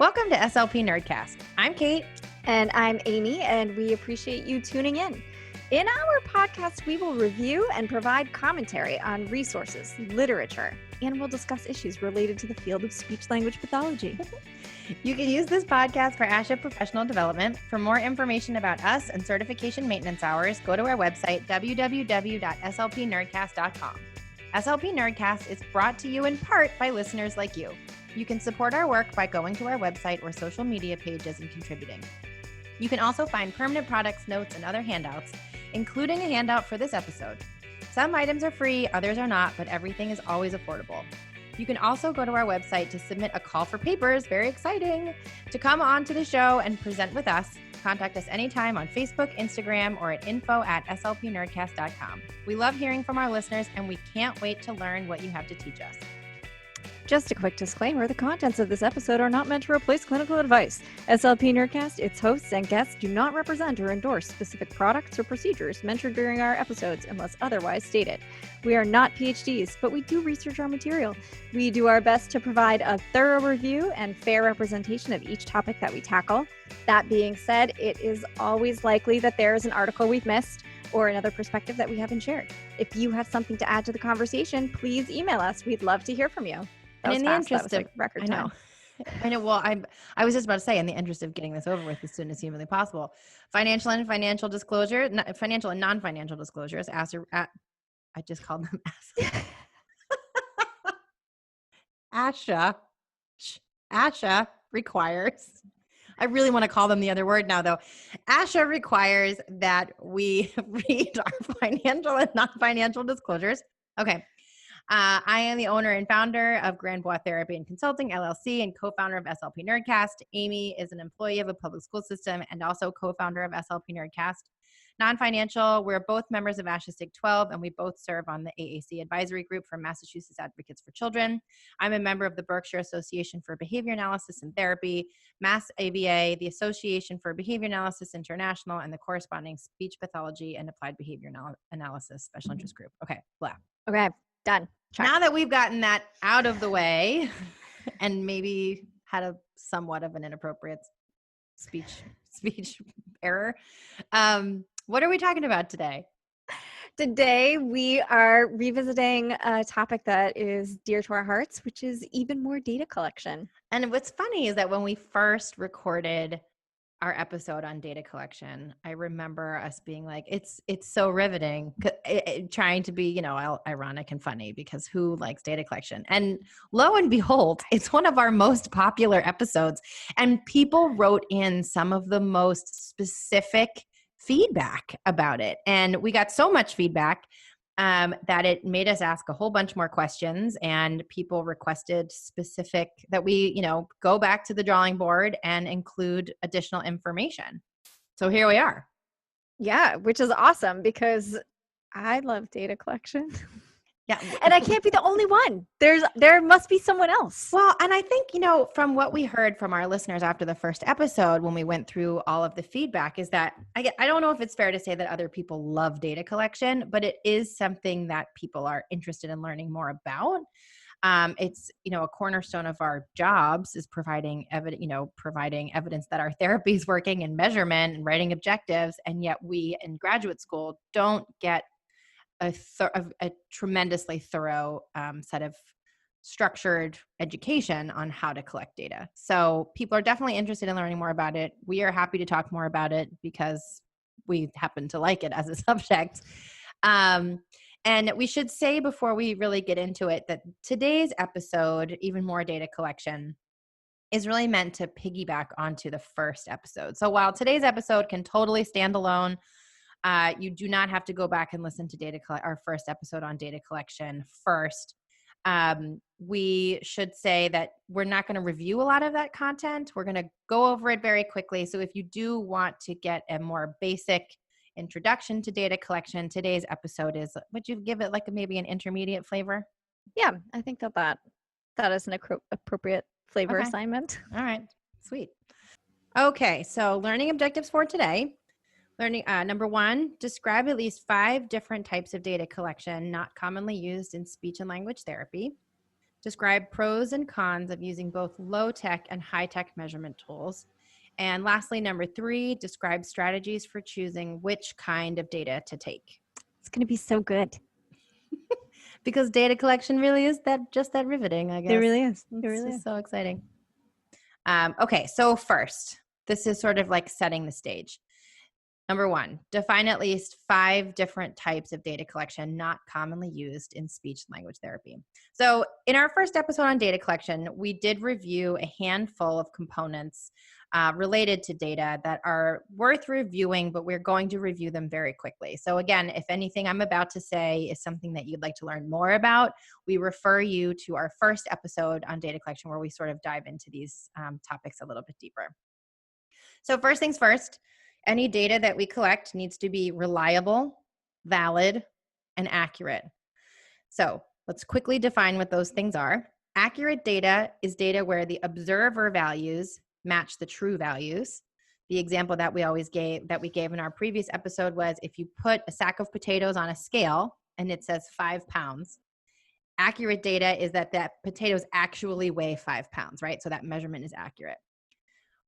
Welcome to SLP Nerdcast. I'm Kate. And I'm Amy, and we appreciate you tuning in. In our podcast, we will review and provide commentary on resources, literature, and we'll discuss issues related to the field of speech-language pathology. You can use this podcast for ASHA professional development. For more information about us and certification maintenance hours, go to our website, www.slpnerdcast.com. SLP Nerdcast is brought to you in part by listeners like you. You can support our work by going to our website or social media pages and contributing. You can also find permanent products, notes, and other handouts, including a handout for this episode. Some items are free, others are not, but everything is always affordable. You can also go to our website to submit a call for papers, very exciting, to come on to the show and present with us. Contact us anytime on Facebook, Instagram, or at info@slpnerdcast.com. We love hearing from our listeners, and we can't wait to learn what you have to teach us. Just a quick disclaimer, the contents of this episode are not meant to replace clinical advice. SLP Nerdcast, its hosts and guests do not represent or endorse specific products or procedures mentioned during our episodes unless otherwise stated. We are not PhDs, but we do research our material. We do our best to provide a thorough review and fair representation of each topic that we tackle. That being said, it is always likely that there is an article we've missed or another perspective that we haven't shared. If you have something to add to the conversation, please email us. We'd love to hear from you. And in the interest of record time. I know. Well, I was just about to say, in the interest of getting this over with as soon as humanly possible, financial and non-financial disclosures. I just called them ASHA. ASHA requires. I really want to call them the other word now, though. ASHA requires that we read our financial and non-financial disclosures. Okay. I am the owner and founder of Grand Bois Therapy and Consulting, LLC, and co-founder of SLP Nerdcast. Amy is an employee of a public school system and also co-founder of SLP Nerdcast. Non-financial, we're both members of ASHA SIG 12, and we both serve on the AAC advisory group for Massachusetts Advocates for Children. I'm a member of the Berkshire Association for Behavior Analysis and Therapy, Mass ABA, the Association for Behavior Analysis International, and the corresponding Speech Pathology and Applied Behavior Analysis Special Interest Group. Okay, blah. Okay, done. Check. Now that we've gotten that out of the way and maybe had a somewhat of an inappropriate speech error, what are we talking about today? Today, we are revisiting a topic that is dear to our hearts, which is even more data collection. And what's funny is that when we first recorded our episode on data collection, I remember us being like, it's so riveting, trying to be, ironic and funny, because who likes data collection? And lo and behold, it's one of our most popular episodes. And people wrote in some of the most specific feedback about it. And we got so much feedback that it made us ask a whole bunch more questions, and people requested specific that we, go back to the drawing board and include additional information. So here we are. Yeah, which is awesome because I love data collection. Yeah. And I can't be the only one. There must be someone else. Well, and I think, from what we heard from our listeners after the first episode, when we went through all of the feedback, is that I don't know if it's fair to say that other people love data collection, but it is something that people are interested in learning more about. It's, a cornerstone of our jobs is providing evidence that our therapy is working, and measurement and writing objectives. And yet we in graduate school don't get a tremendously thorough set of structured education on how to collect data. So people are definitely interested in learning more about it. We are happy to talk more about it because we happen to like it as a subject. And we should say before we really get into it that today's episode, even more data collection, is really meant to piggyback onto the first episode. So while today's episode can totally stand alone, you do not have to go back and listen to our first episode on data collection first. We should say that we're not going to review a lot of that content. We're going to go over it very quickly. So if you do want to get a more basic introduction to data collection, today's episode would you give it maybe an intermediate flavor? Yeah, I think that is an appropriate flavor assignment. All right, sweet. Okay, so learning objectives for today. Number 1, describe at least 5 different types of data collection not commonly used in speech and language therapy. Describe pros and cons of using both low-tech and high-tech measurement tools. And lastly, number 3, describe strategies for choosing which kind of data to take. It's going to be so good. Because data collection really is just that riveting, I guess. It really is. It's it really just is. so exciting. Okay, so first, this is sort of like setting the stage. Number 1, define at least 5 different types of data collection not commonly used in speech language therapy. So in our first episode on data collection, we did review a handful of components related to data that are worth reviewing, but we're going to review them very quickly. So again, if anything I'm about to say is something that you'd like to learn more about, we refer you to our first episode on data collection where we sort of dive into these topics a little bit deeper. So first things first, any data that we collect needs to be reliable, valid, and accurate. So let's quickly define what those things are. Accurate data is data where the observer values match the true values. The example that we gave in our previous episode was if you put a sack of potatoes on a scale and it says 5 pounds, accurate data is that potatoes actually weigh 5 pounds, right? So that measurement is accurate.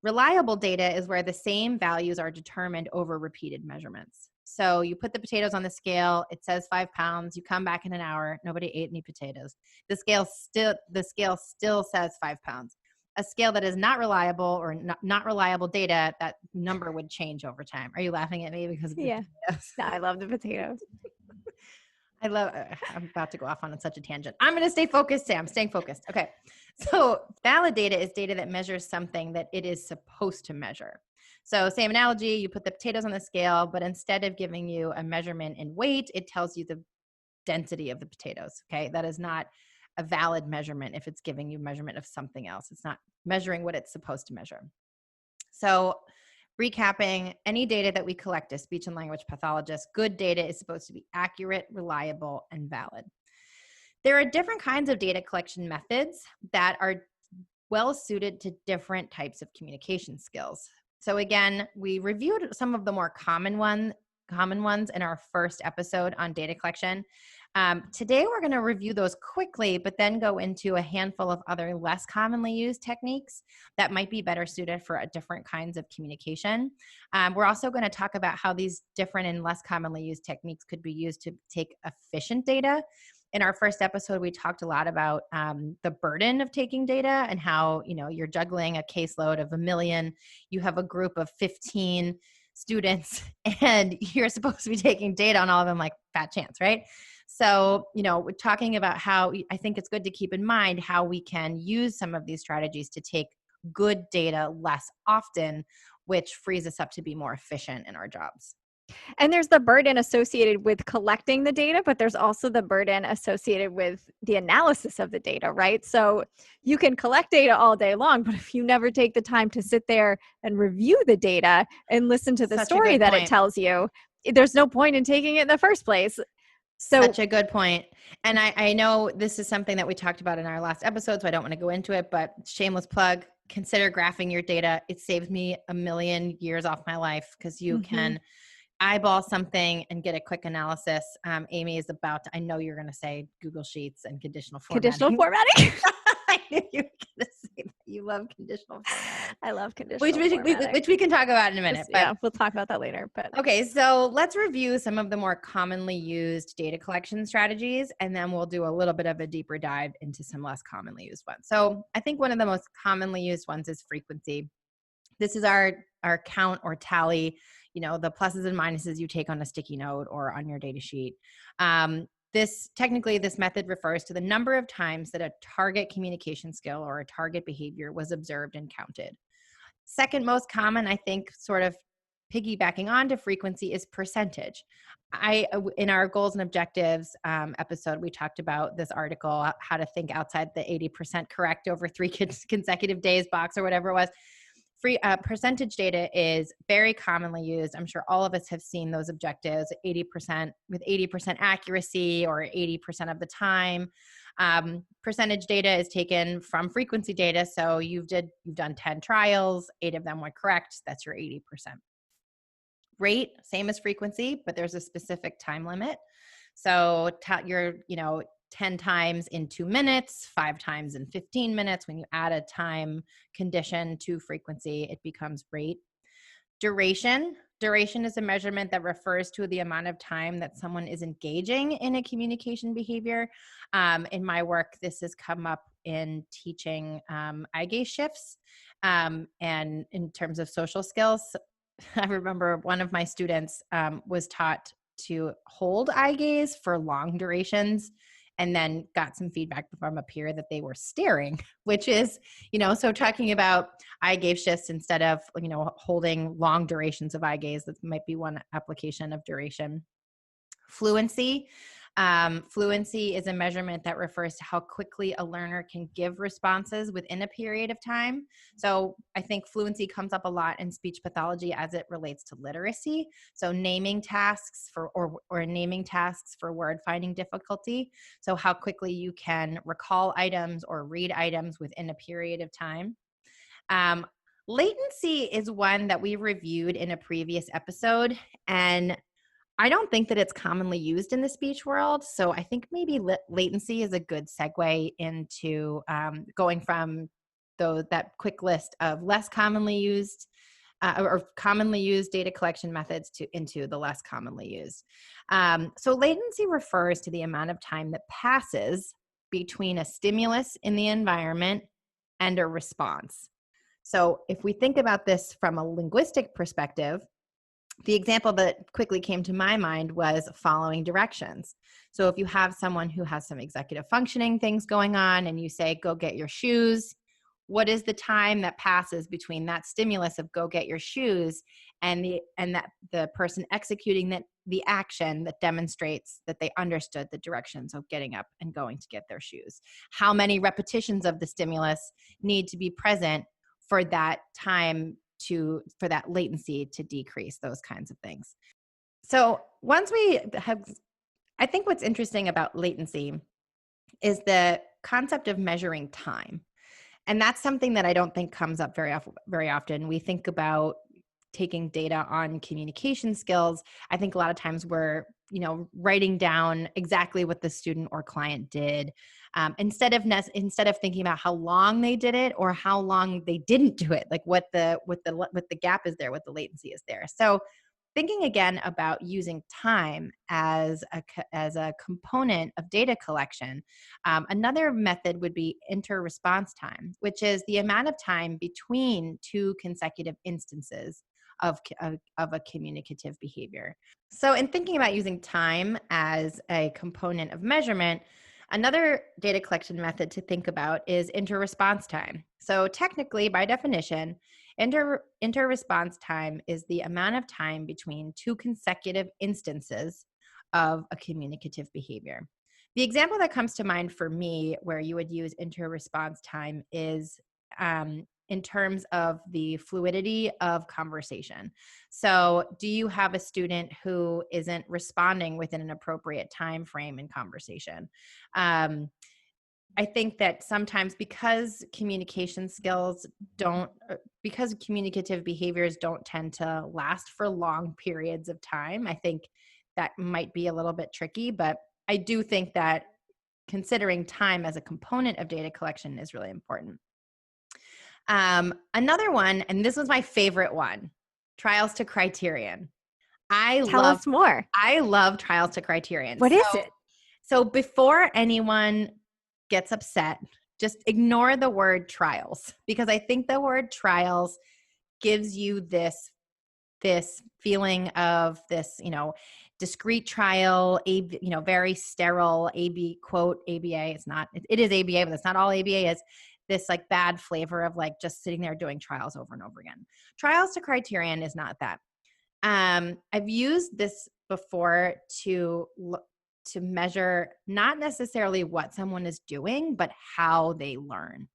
Reliable data is where the same values are determined over repeated measurements. So you put the potatoes on the scale, it says 5 pounds, you come back in an hour, nobody ate any potatoes. The scale still says 5 pounds. A scale that is not reliable or not reliable data, that number would change over time. Are you laughing at me because of the potatoes? No, I love the potatoes. I'm about to go off on such a tangent. I'm going to stay focused, Sam. Staying focused. Okay. So valid data is data that measures something that it is supposed to measure. So same analogy, you put the potatoes on the scale, but instead of giving you a measurement in weight, it tells you the density of the potatoes. Okay. That is not a valid measurement if it's giving you measurement of something else. It's not measuring what it's supposed to measure. So recapping, any data that we collect as speech and language pathologists, good data is supposed to be accurate, reliable, and valid. There are different kinds of data collection methods that are well suited to different types of communication skills. So again, we reviewed some of the more common ones in our first episode on data collection. Today, we're going to review those quickly, but then go into a handful of other less commonly used techniques that might be better suited for different kinds of communication. We're also going to talk about how these different and less commonly used techniques could be used to take efficient data. In our first episode, we talked a lot about the burden of taking data and how, you're juggling a caseload of 1 million. You have a group of 15 students and you're supposed to be taking data on all of them like fat chance, right? So, we're talking about how I think it's good to keep in mind how we can use some of these strategies to take good data less often, which frees us up to be more efficient in our jobs. And there's the burden associated with collecting the data, but there's also the burden associated with the analysis of the data, right? So you can collect data all day long, but if you never take the time to sit there and review the data and listen to the story that it tells you, there's no point in taking it in the first place. So, such a good point. And I know this is something that we talked about in our last episode, so I don't want to go into it, but shameless plug, consider graphing your data. It saves me 1 million years off my life because you can eyeball something and get a quick analysis. Amy is I know you're going to say Google Sheets and conditional formatting. Conditional formatting? I knew you were going to say that. You love conditional formatting. I love conditional formatting. Which we can talk about in a minute. Yeah, we'll talk about that later. But okay, so let's review some of the more commonly used data collection strategies, and then we'll do a little bit of a deeper dive into some less commonly used ones. So I think one of the most commonly used ones is frequency. This is our count or tally, the pluses and minuses you take on a sticky note or on your data sheet. This method refers to the number of times that a target communication skill or a target behavior was observed and counted. Second most common, I think, sort of piggybacking onto frequency is percentage. In our goals and objectives episode, we talked about this article, how to think outside the 80% correct over 3 consecutive days box or whatever it was. Percentage data is very commonly used. I'm sure all of us have seen those objectives, 80% with 80% accuracy or 80% of the time. Percentage data is taken from frequency data. So you've done 10 trials, 8 of them were correct. That's your 80%. Rate, same as frequency, but there's a specific time limit. So your 10 times in 2 minutes, 5 times in 15 minutes. When you add a time condition to frequency, it becomes rate. Duration is a measurement that refers to the amount of time that someone is engaging in a communication behavior. In my work, this has come up in teaching eye gaze shifts, and in terms of social skills. I remember one of my students was taught to hold eye gaze for long durations, and then got some feedback from a peer that they were staring, which is, so talking about eye gaze shifts instead of, holding long durations of eye gaze, that might be one application of duration. Fluency. Fluency is a measurement that refers to how quickly a learner can give responses within a period of time. So I think fluency comes up a lot in speech pathology as it relates to literacy. So naming tasks or naming tasks for word finding difficulty. So how quickly you can recall items or read items within a period of time. Latency is one that we reviewed in a previous episode, and I don't think that it's commonly used in the speech world. So I think maybe latency is a good segue into going from that quick list of less commonly used or commonly used data collection methods into the less commonly used. So latency refers to the amount of time that passes between a stimulus in the environment and a response. So if we think about this from a linguistic perspective, the example that quickly came to my mind was following directions. So if you have someone who has some executive functioning things going on and you say, go get your shoes, what is the time that passes between that stimulus of go get your shoes and the person executing the action that demonstrates that they understood the directions of getting up and going to get their shoes? How many repetitions of the stimulus need to be present for that time for that latency to decrease, those kinds of things. So I think what's interesting about latency is the concept of measuring time. And that's something that I don't think comes up very often. We think about taking data on communication skills. I think a lot of times we're, writing down exactly what the student or client did, instead of thinking about how long they did it or how long they didn't do it, like what the gap is there, what the latency is there. So thinking again about using time as a component of data collection, another method would be inter-response time, which is the amount of time between two consecutive instances of a communicative behavior. So in thinking about using time as a component of measurement, another data collection method to think about is inter-response time. So technically, by definition, inter-response time is the amount of time between two consecutive instances of a communicative behavior. The example that comes to mind for me where you would use inter-response time is in terms of the fluidity of conversation. So do you have a student who isn't responding within an appropriate time frame in conversation? I think that sometimes because communication skills because communicative behaviors don't tend to last for long periods of time, I think that might be a little bit tricky, but I do think that considering time as a component of data collection is really important. Another one, and this was my favorite one, trials to criterion. Tell us more. I love trials to criterion. What is it? So before anyone gets upset, just ignore the word trials, because I think the word trials gives you this feeling of this, discrete trial, very sterile quote ABA. It is ABA, but that's not all ABA is. This like bad flavor of like just sitting there doing trials over and over again. Trials to criterion is not that. I've used this before to measure not necessarily what someone is doing, but how they learn.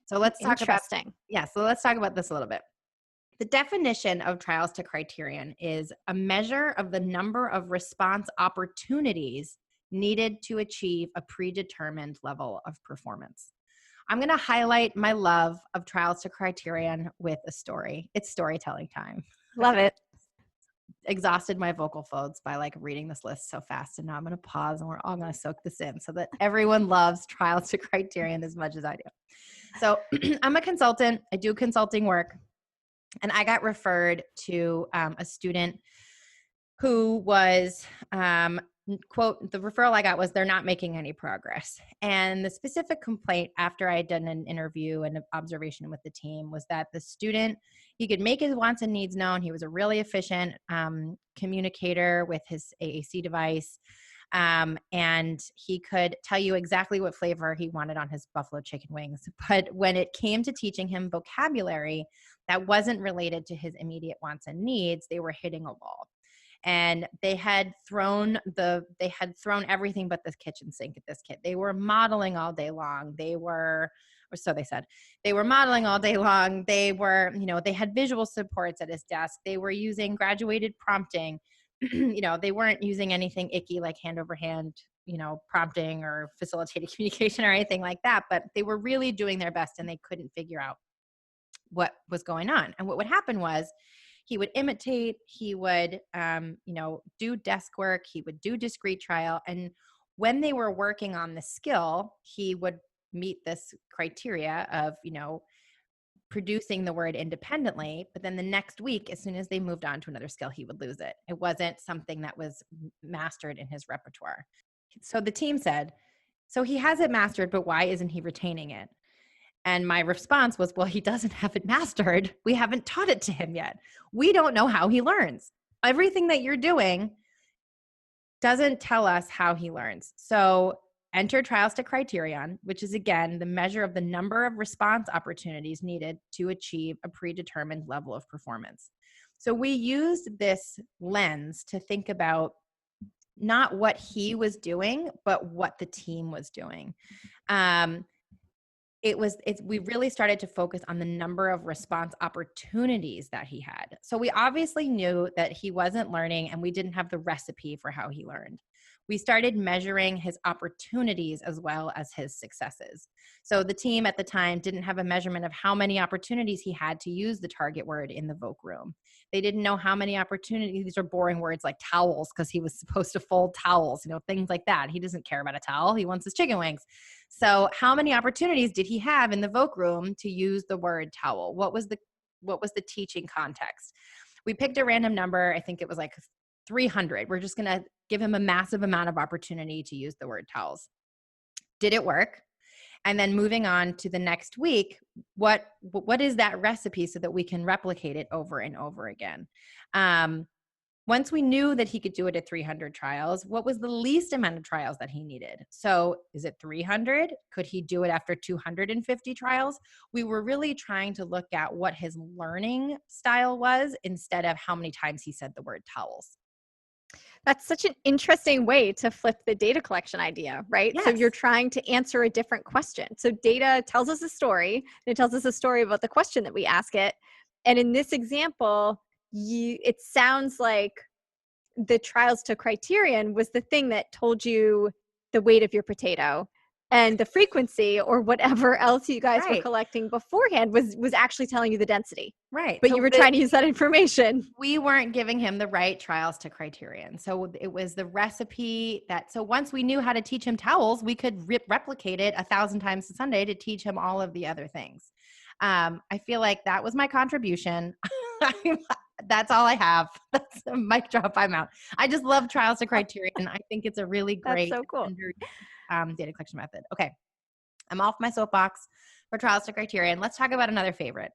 So let's talk about this a little bit. The definition of trials to criterion is a measure of the number of response opportunities needed to achieve a predetermined level of performance. I'm going to highlight my love of trials to criterion with a story. It's storytelling time. Love it. exhausted my vocal folds by like reading this list so fast. And now I'm going to pause and we're all going to soak this in so that everyone loves trials to criterion as much as I do. So I'm a consultant. I do consulting work. And I got referred to a student who was, quote, the referral I got was they're not making any progress. And the specific complaint after I had done an interview and an observation with the team was that the student, he could make his wants and needs known. He was a really efficient communicator with his AAC device. And he could tell you exactly what flavor he wanted on his buffalo chicken wings. But when it came to teaching him vocabulary that wasn't related to his immediate wants and needs, they were hitting a wall. And they had thrown everything but the kitchen sink at this kid. They were modeling all day long. Or so they said. They were modeling all day long. They were, they had visual supports at his desk. They were using graduated prompting. They weren't using anything icky like hand over hand, prompting or facilitated communication or anything like that. But they were really doing their best and they couldn't figure out what was going on. And what would happen was he would imitate, he would, do desk work, he would do discrete trial. And when they were working on the skill, he would meet this criteria of, producing the word independently. But then the next week, as soon as they moved on to another skill, he would lose it. It wasn't something that was mastered in his repertoire. So the team said, so he has it mastered, but why isn't he retaining it? And my response was, well, he doesn't have it mastered. We haven't taught it to him yet. We don't know how he learns. Everything that you're doing doesn't tell us how he learns. So enter trials to criterion, which is, again, the measure of the number of response opportunities needed to achieve a predetermined level of performance. So we used this lens to think about not what he was doing, but what the team was doing. We really started to focus on the number of response opportunities that he had. So we obviously knew that he wasn't learning and we didn't have the recipe for how he learned. We started measuring his opportunities as well as his successes. So the team at the time didn't have a measurement of how many opportunities he had to use the target word in the voc room. They didn't know how many opportunities, these are boring words like towels, because he was supposed to fold towels, things like that. He doesn't care about a towel. He wants his chicken wings. So how many opportunities did he have in the voc room to use the word towel? What was the teaching context? We picked a random number. I think it was like 300. We're just going to give him a massive amount of opportunity to use the word towels. Did it work? And then moving on to the next week, what is that recipe so that we can replicate it over and over again? Once we knew that he could do it at 300 trials, what was the least amount of trials that he needed? So is it 300? Could he do it after 250 trials? We were really trying to look at what his learning style was instead of how many times he said the word towels. That's such an interesting way to flip the data collection idea, right? Yes. So you're trying to answer a different question. So data tells us a story, and it tells us a story about the question that we ask it. And in this example, it sounds like the trials to criterion was the thing that told you the weight of your potato, and the frequency or whatever else you guys were collecting beforehand was actually telling you the density. Right. But you were trying to use that information. We weren't giving him the right trials to criterion. So it was the recipe so once we knew how to teach him towels, we could replicate it 1,000 times a Sunday to teach him all of the other things. I feel like that was my contribution. That's all I have. That's a mic drop. I'm out. I just love trials to criterion. I think it's a really great That's so cool. Data collection method. Okay. I'm off my soapbox for trials to criterion. Let's talk about another favorite,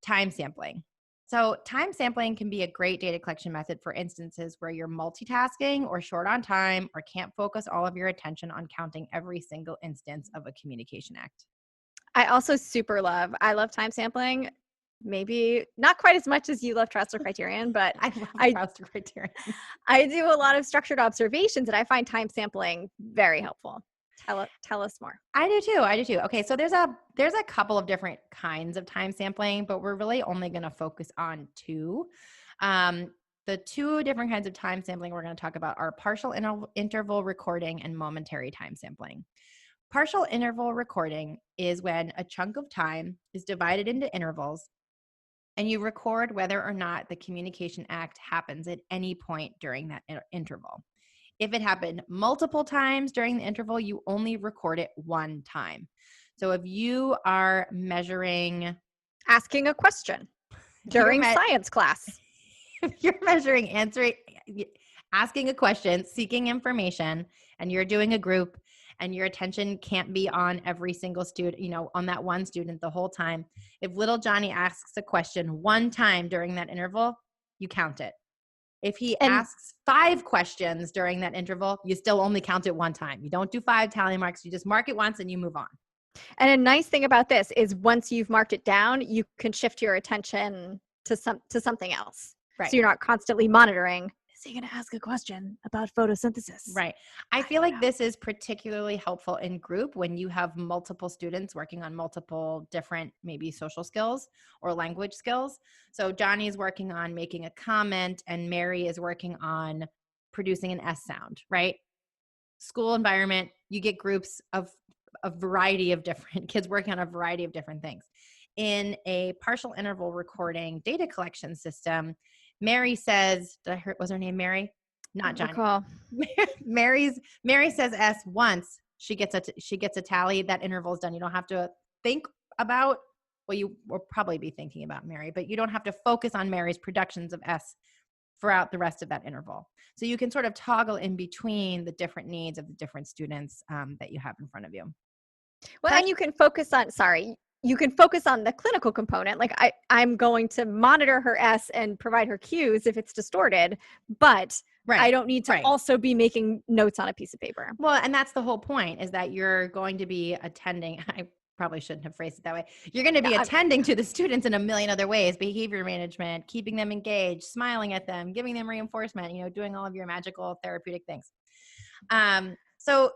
time sampling. So time sampling can be a great data collection method for instances where you're multitasking or short on time or can't focus all of your attention on counting every single instance of a communication act. I also I love time sampling. Maybe not quite as much as you love trials to criterion, but I love trials to criterion. I do a lot of structured observations and I find time sampling very helpful. Tell us more. I do too. Okay. So there's a couple of different kinds of time sampling, but we're really only going to focus on two. The two different kinds of time sampling we're going to talk about are partial interval recording and momentary time sampling. Partial interval recording is when a chunk of time is divided into intervals and you record whether or not the communication act happens at any point during that interval. If it happened multiple times during the interval, you only record it one time. So if you are measuring, asking a question during science class, if you're measuring asking a question, seeking information, and you're doing a group and your attention can't be on every single student, on that one student the whole time. If little Johnny asks a question one time during that interval, you count it. If he asks 5 questions during that interval, you still only count it one time. You don't do 5 tally marks. You just mark it once and you move on. And a nice thing about this is once you've marked it down, you can shift your attention to something else. Right. So you're not constantly monitoring, is he going to ask a question about photosynthesis? Right. I feel like this is particularly helpful in group when you have multiple students working on multiple different maybe social skills or language skills. So Johnny's working on making a comment and Mary is working on producing an S sound, right? School environment, you get groups of a variety of different kids working on a variety of different things. In a partial interval recording data collection system, Mary says, was her name Mary? Not Johnny. Mary says S once. She gets a tally. That interval is done. You don't have to think about, well, you will probably be thinking about Mary, but you don't have to focus on Mary's productions of S throughout the rest of that interval. So you can sort of toggle in between the different needs of the different students that you have in front of you. Well, and you can focus on, the clinical component. Like I'm going to monitor her S and provide her cues if it's distorted, but I don't need to also be making notes on a piece of paper. Well, and that's the whole point, is that you're going to be attending. I probably shouldn't have phrased it that way. You're going to be attending to the students in a million other ways: behavior management, keeping them engaged, smiling at them, giving them reinforcement, doing all of your magical therapeutic things. So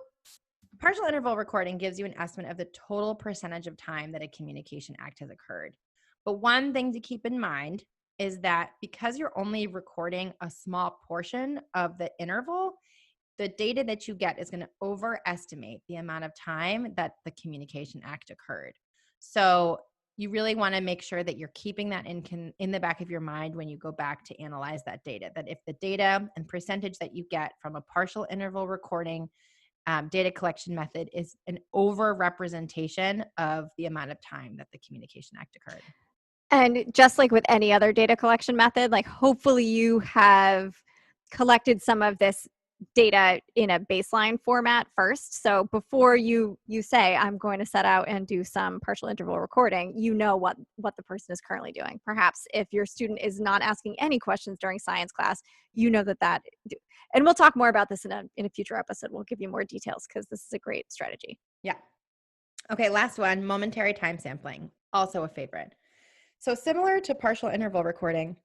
partial interval recording gives you an estimate of the total percentage of time that a communication act has occurred. But one thing to keep in mind is that because you're only recording a small portion of the interval, the data that you get is going to overestimate the amount of time that the communication act occurred. So you really want to make sure that you're keeping that in the back of your mind when you go back to analyze that data, that if the data and percentage that you get from a partial interval recording data collection method is an over-representation of the amount of time that the communication act occurred. And just like with any other data collection method, like hopefully you have collected some of this data in a baseline format first. So before you say, I'm going to set out and do some partial interval recording, you know what the person is currently doing. Perhaps if your student is not asking any questions during science class, you know that. And we'll talk more about this in a future episode. We'll give you more details because this is a great strategy. Yeah. Okay, last one, momentary time sampling, also a favorite. So similar to partial interval recording,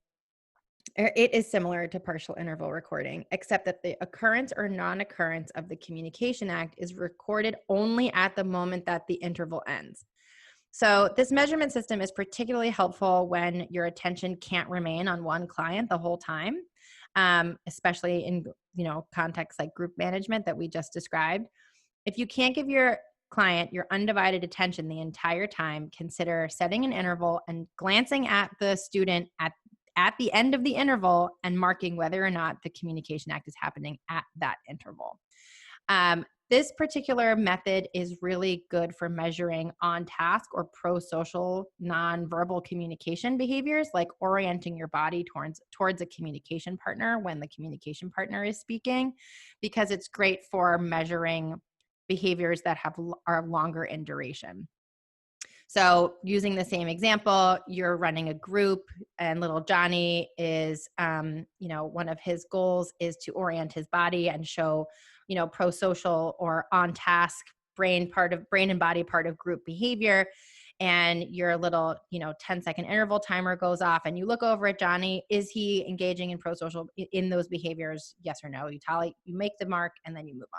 it is similar to partial interval recording, except that the occurrence or non-occurrence of the communication act is recorded only at the moment that the interval ends. So this measurement system is particularly helpful when your attention can't remain on one client the whole time, especially in contexts like group management that we just described. If you can't give your client your undivided attention the entire time, consider setting an interval and glancing at the student at the end of the interval and marking whether or not the communication act is happening at that interval. This particular method is really good for measuring on-task or pro-social nonverbal communication behaviors, like orienting your body towards a communication partner when the communication partner is speaking, because it's great for measuring behaviors that are longer in duration. So using the same example, you're running a group and little Johnny is, one of his goals is to orient his body and show, pro-social or on-task brain and body part of group behavior. And your little, 10-second interval timer goes off and you look over at Johnny. Is he engaging in pro-social in those behaviors? Yes or no? You tally, you make the mark and then you move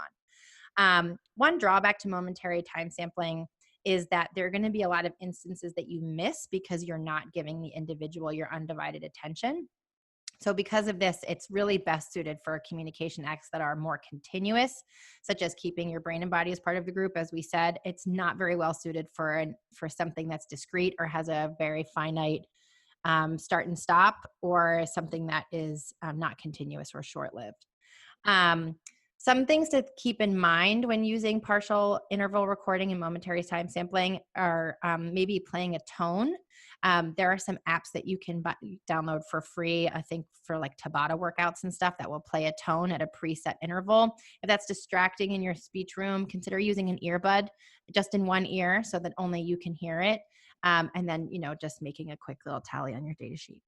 on. One drawback to momentary time sampling is that there are going to be a lot of instances that you miss because you're not giving the individual your undivided attention. So because of this, it's really best suited for communication acts that are more continuous, such as keeping your brain and body as part of the group. As we said, it's not very well suited for something that's discrete or has a very finite start and stop, or something that is not continuous or short-lived. Some things to keep in mind when using partial interval recording and momentary time sampling are maybe playing a tone. There are some apps that you can download for free, I think for like Tabata workouts and stuff, that will play a tone at a preset interval. If that's distracting in your speech room, consider using an earbud just in one ear so that only you can hear it. And then, just making a quick little tally on your data sheet.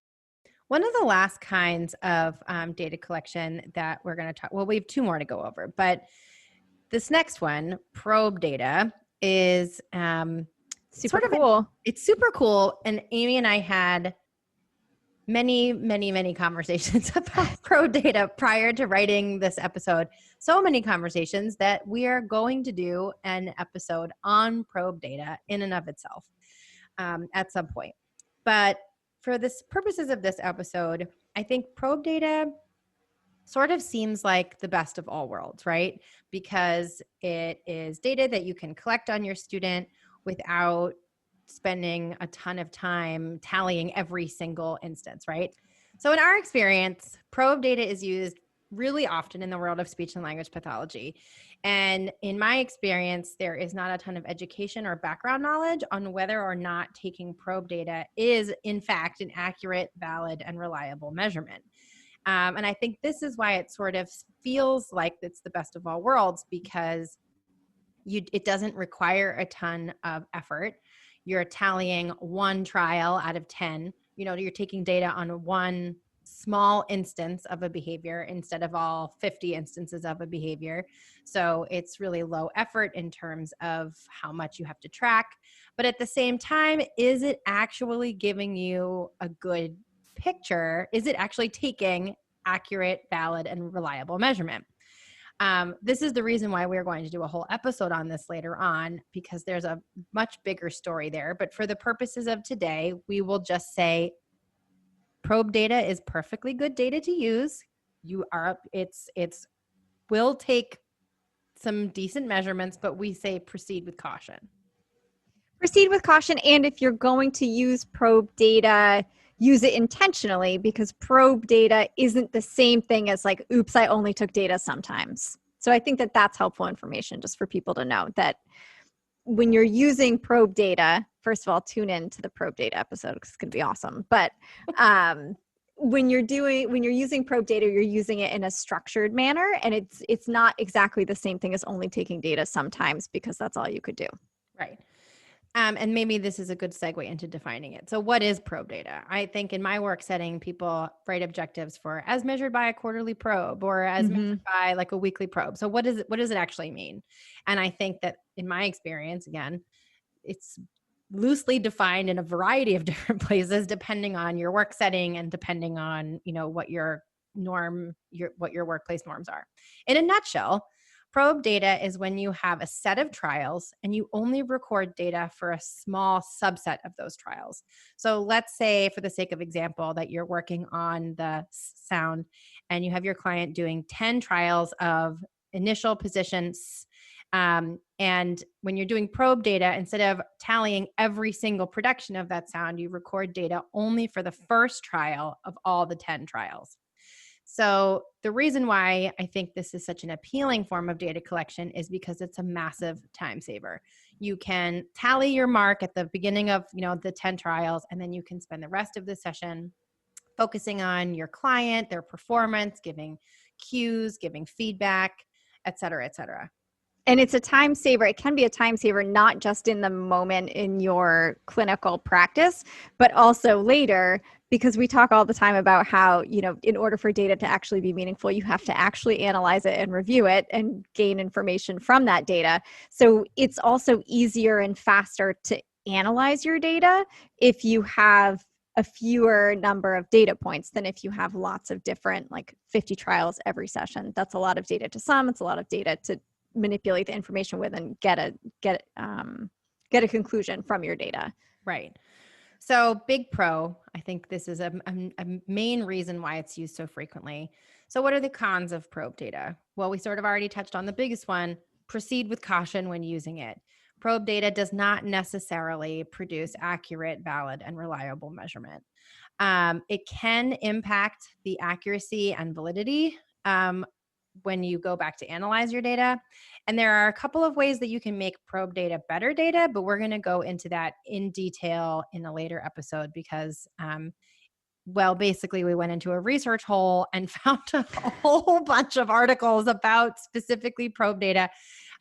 One of the last kinds of data collection that we're going to talk, well, we have two more to go over, but this next one, probe data, is super cool. It's super cool. And Amy and I had many, many, many conversations about probe data prior to writing this episode. So many conversations that we are going to do an episode on probe data in and of itself at some point. But for the purposes of this episode, I think probe data sort of seems like the best of all worlds, right? Because it is data that you can collect on your student without spending a ton of time tallying every single instance, right? So in our experience, probe data is used really often in the world of speech and language pathology. And in my experience, there is not a ton of education or background knowledge on whether or not taking probe data is, in fact, an accurate, valid, and reliable measurement. And I think this is why it sort of feels like it's the best of all worlds, because it doesn't require a ton of effort. You're tallying one trial out of 10. You're taking data on one small instance of a behavior instead of all 50 instances of a behavior. So it's really low effort in terms of how much you have to track. But at the same time, is it actually giving you a good picture? Is it actually taking accurate, valid, and reliable measurement? This is the reason why we're going to do a whole episode on this later on, because there's a much bigger story there. But for the purposes of today, we will just say probe data is perfectly good data to use. It's will take some decent measurements, but we say proceed with caution. Proceed with caution. And if you're going to use probe data, use it intentionally, because probe data isn't the same thing as like, oops, I only took data sometimes. So I think that that's helpful information just for people to know that when you're using probe data, first of all, tune in to the probe data episode because it's going to be awesome. But when you're using probe data, you're using it in a structured manner, and it's not exactly the same thing as only taking data sometimes, because that's all you could do. Right. And maybe this is a good segue into defining it. So what is probe data? I think in my work setting, people write objectives for as measured by a quarterly probe or as measured by like a weekly probe. So what does it actually mean? And I think that in my experience, again, it's loosely defined in a variety of different places, depending on your work setting and depending on, what your workplace norms are. In a nutshell, probe data is when you have a set of trials and you only record data for a small subset of those trials. So let's say, for the sake of example, that you're working on the sound and you have your client doing 10 trials of initial positions. And when you're doing probe data, instead of tallying every single production of that sound, you record data only for the first trial of all the 10 trials. So the reason why I think this is such an appealing form of data collection is because it's a massive time saver. You can tally your mark at the beginning of, the 10 trials, and then you can spend the rest of the session focusing on your client, their performance, giving cues, giving feedback, et cetera, et cetera. And it's a time saver. It can be a time saver, not just in the moment in your clinical practice, but also later, because we talk all the time about how, in order for data to actually be meaningful, you have to actually analyze it and review it and gain information from that data. So it's also easier and faster to analyze your data if you have a fewer number of data points than if you have lots of different, like 50 trials every session. That's a lot of data to sum. It's a lot of data to manipulate the information with and get a conclusion from your data. Right. So big pro, I think this is a main reason why it's used so frequently. So what are the cons of probe data? Well, we sort of already touched on the biggest one: proceed with caution when using it. Probe data does not necessarily produce accurate, valid, and reliable measurement. It can impact the accuracy and validity when you go back to analyze your data. And there are a couple of ways that you can make probe data better data, but we're going to go into that in detail in a later episode because basically we went into a research hole and found a whole bunch of articles about specifically probe data.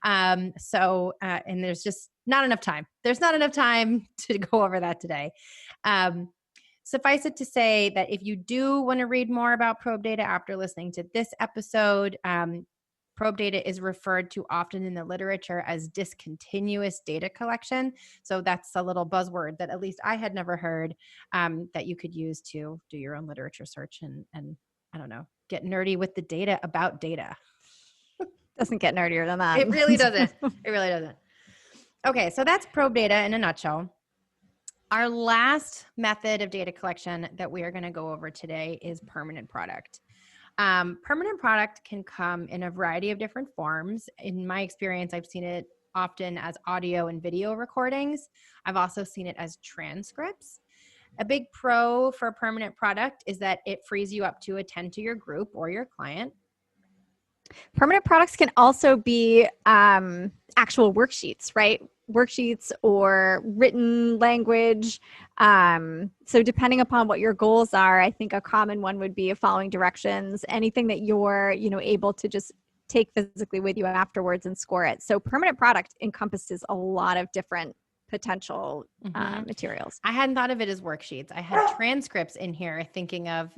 And there's just not enough time. There's not enough time to go over that today. Suffice it to say that if you do want to read more about probe data after listening to this episode, probe data is referred to often in the literature as discontinuous data collection. So that's a little buzzword that at least I had never heard that you could use to do your own literature search and I don't know, get nerdy with the data about data. Doesn't get nerdier than that. It really doesn't. It really doesn't. Okay, so that's probe data in a nutshell. Our last method of data collection that we are going to go over today is permanent product. Permanent product can come in a variety of different forms. In my experience, I've seen it often as audio and video recordings. I've also seen it as transcripts. A big pro for permanent product is that it frees you up to attend to your group or your client. Permanent products can also be actual worksheets, right? Worksheets or written language. So depending upon what your goals are, I think a common one would be following directions, anything that you're, able to just take physically with you afterwards and score it. So permanent product encompasses a lot of different potential materials. I hadn't thought of it as worksheets. I had transcripts in here thinking of,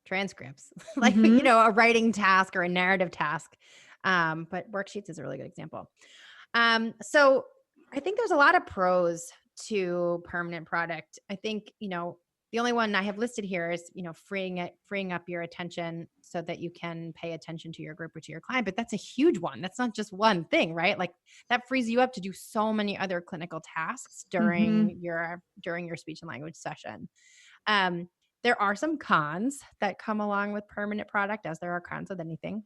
transcripts, like, a writing task or a narrative task. But worksheets is a really good example. So I think there's a lot of pros to permanent product. I think, the only one I have listed here is, freeing up your attention so that you can pay attention to your group or to your client. But that's a huge one. That's not just one thing, right? Like that frees you up to do so many other clinical tasks during your speech and language session. There are some cons that come along with permanent product, as there are cons with anything.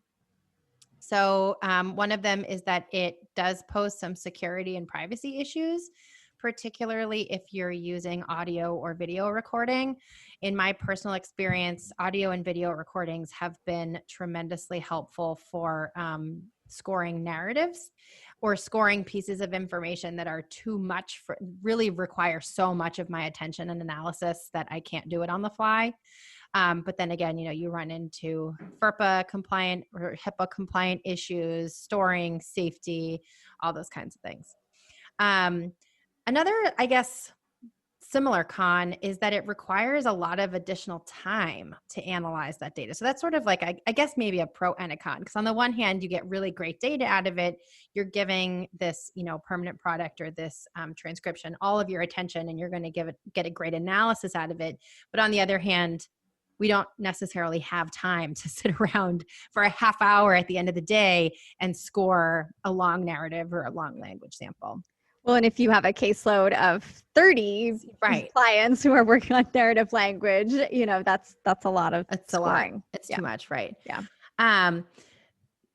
So one of them is that it does pose some security and privacy issues, particularly if you're using audio or video recording. In my personal experience, audio and video recordings have been tremendously helpful for scoring narratives or scoring pieces of information that are too much really require so much of my attention and analysis that I can't do it on the fly. But then again, you run into FERPA compliant or HIPAA compliant issues, storing, safety, all those kinds of things. Another, I guess, similar con is that it requires a lot of additional time to analyze that data. So that's sort of like, I guess maybe a pro and a con, because on the one hand, you get really great data out of it. You're giving this, permanent product or this transcription all of your attention, and you're going to get a great analysis out of it. But on the other hand, we don't necessarily have time to sit around for a half hour at the end of the day and score a long narrative or a long language sample. Well, and if you have a caseload of 30 clients who are working on narrative language, that's a lot of scoring. It's too much, right? Yeah.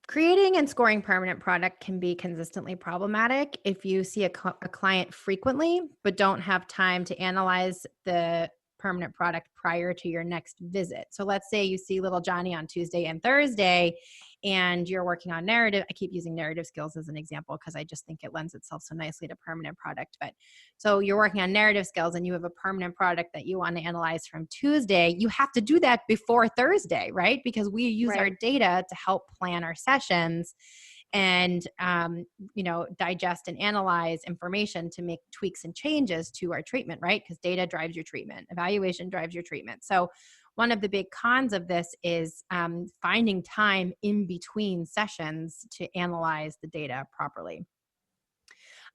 Creating and scoring permanent product can be consistently problematic if you see a client frequently, but don't have time to analyze the permanent product prior to your next visit. So let's say you see little Johnny on Tuesday and Thursday, and you're working on narrative. I keep using narrative skills as an example because I just think it lends itself so nicely to permanent product. But so you're working on narrative skills and you have a permanent product that you want to analyze from Tuesday. You have to do that before Thursday, right? Because we use our data to help plan our sessions and, digest and analyze information to make tweaks and changes to our treatment, right? Because data drives your treatment, evaluation drives your treatment. So one of the big cons of this is finding time in between sessions to analyze the data properly.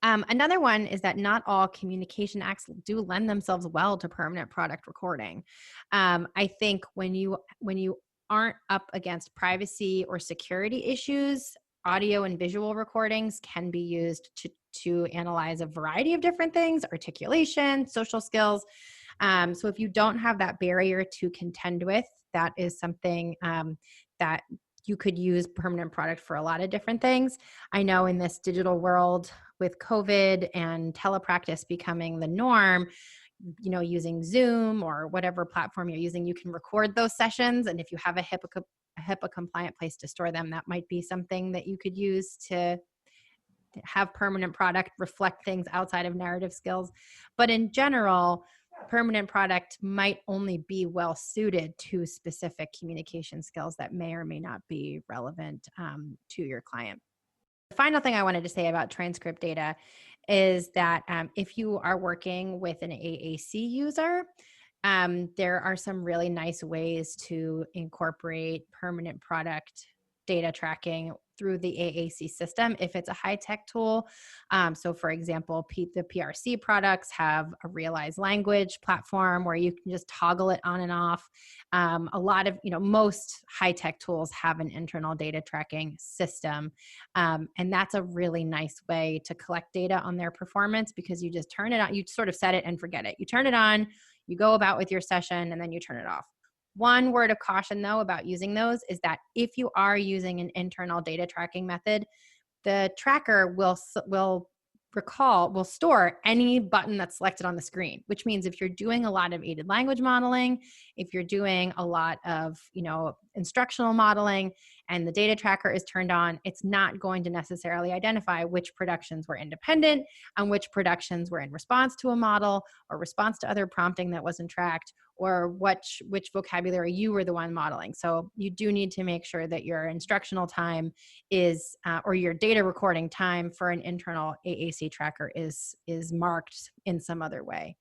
Another one is that not all communication acts do lend themselves well to permanent product recording. I think when you aren't up against privacy or security issues, audio and visual recordings can be used to analyze a variety of different things: articulation, social skills. So if you don't have that barrier to contend with, that is something that you could use permanent product for a lot of different things. I know in this digital world with COVID and telepractice becoming the norm, using Zoom or whatever platform you're using, you can record those sessions. And if you have a HIPAA compliant place to store them, that might be something that you could use to have permanent product reflect things outside of narrative skills. But in general, permanent product might only be well suited to specific communication skills that may or may not be relevant to your client. The final thing I wanted to say about transcript data is that if you are working with an AAC user, there are some really nice ways to incorporate permanent product data tracking through the AAC system if it's a high-tech tool. So for example, the PRC products have a realized language platform where you can just toggle it on and off. A lot of, most high-tech tools have an internal data tracking system. And that's a really nice way to collect data on their performance because you just turn it on, you sort of set it and forget it. You turn it on, you go about with your session, and then you turn it off. One word of caution, though, about using those is that if you are using an internal data tracking method, the tracker will store any button that's selected on the screen, which means if you're doing a lot of aided language modeling, if you're doing a lot of, instructional modeling and the data tracker is turned on, it's not going to necessarily identify which productions were independent and which productions were in response to a model or response to other prompting that wasn't tracked, or which vocabulary you were the one modeling. So you do need to make sure that your instructional time is, or your data recording time for an internal AAC tracker is marked in some other way.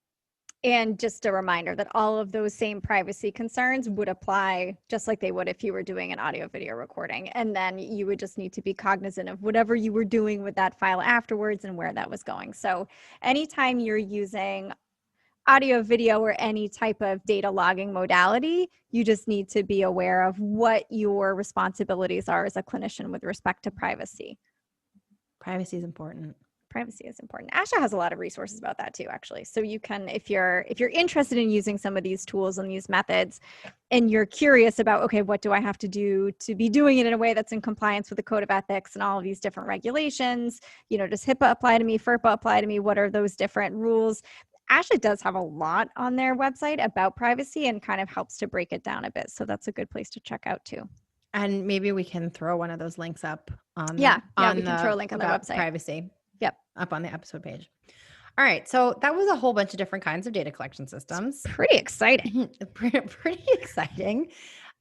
And just a reminder that all of those same privacy concerns would apply just like they would if you were doing an audio video recording. And then you would just need to be cognizant of whatever you were doing with that file afterwards and where that was going. So anytime you're using audio, video, or any type of data logging modality, you just need to be aware of what your responsibilities are as a clinician with respect to privacy. Privacy is important. Privacy is important. ASHA has a lot of resources about that too, actually. So you can, if you're interested in using some of these tools and these methods, and you're curious about, okay, what do I have to do to be doing it in a way that's in compliance with the Code of Ethics and all of these different regulations? Does HIPAA apply to me? FERPA apply to me? What are those different rules? ASHA does have a lot on their website about privacy and kind of helps to break it down a bit. So that's a good place to check out too. And maybe we can throw one of those links up on we can throw a link on their website. Privacy. Yep. Up on the episode page. All right. So that was a whole bunch of different kinds of data collection systems. It's pretty exciting. Pretty exciting.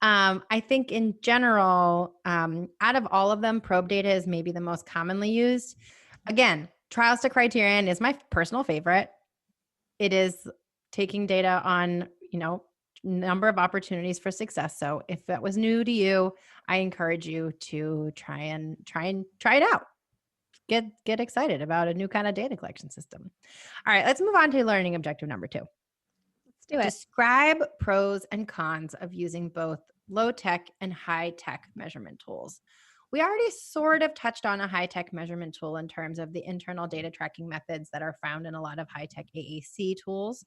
I think in general, out of all of them, probe data is maybe the most commonly used. Again, trials to criterion is my personal favorite. It is taking data on, number of opportunities for success. So if that was new to you, I encourage you to try it out. Get excited about a new kind of data collection system. All right, let's move on to learning objective number 2. Let's do it. Describe pros and cons of using both low-tech and high-tech measurement tools. We already sort of touched on a high-tech measurement tool in terms of the internal data tracking methods that are found in a lot of high-tech AAC tools.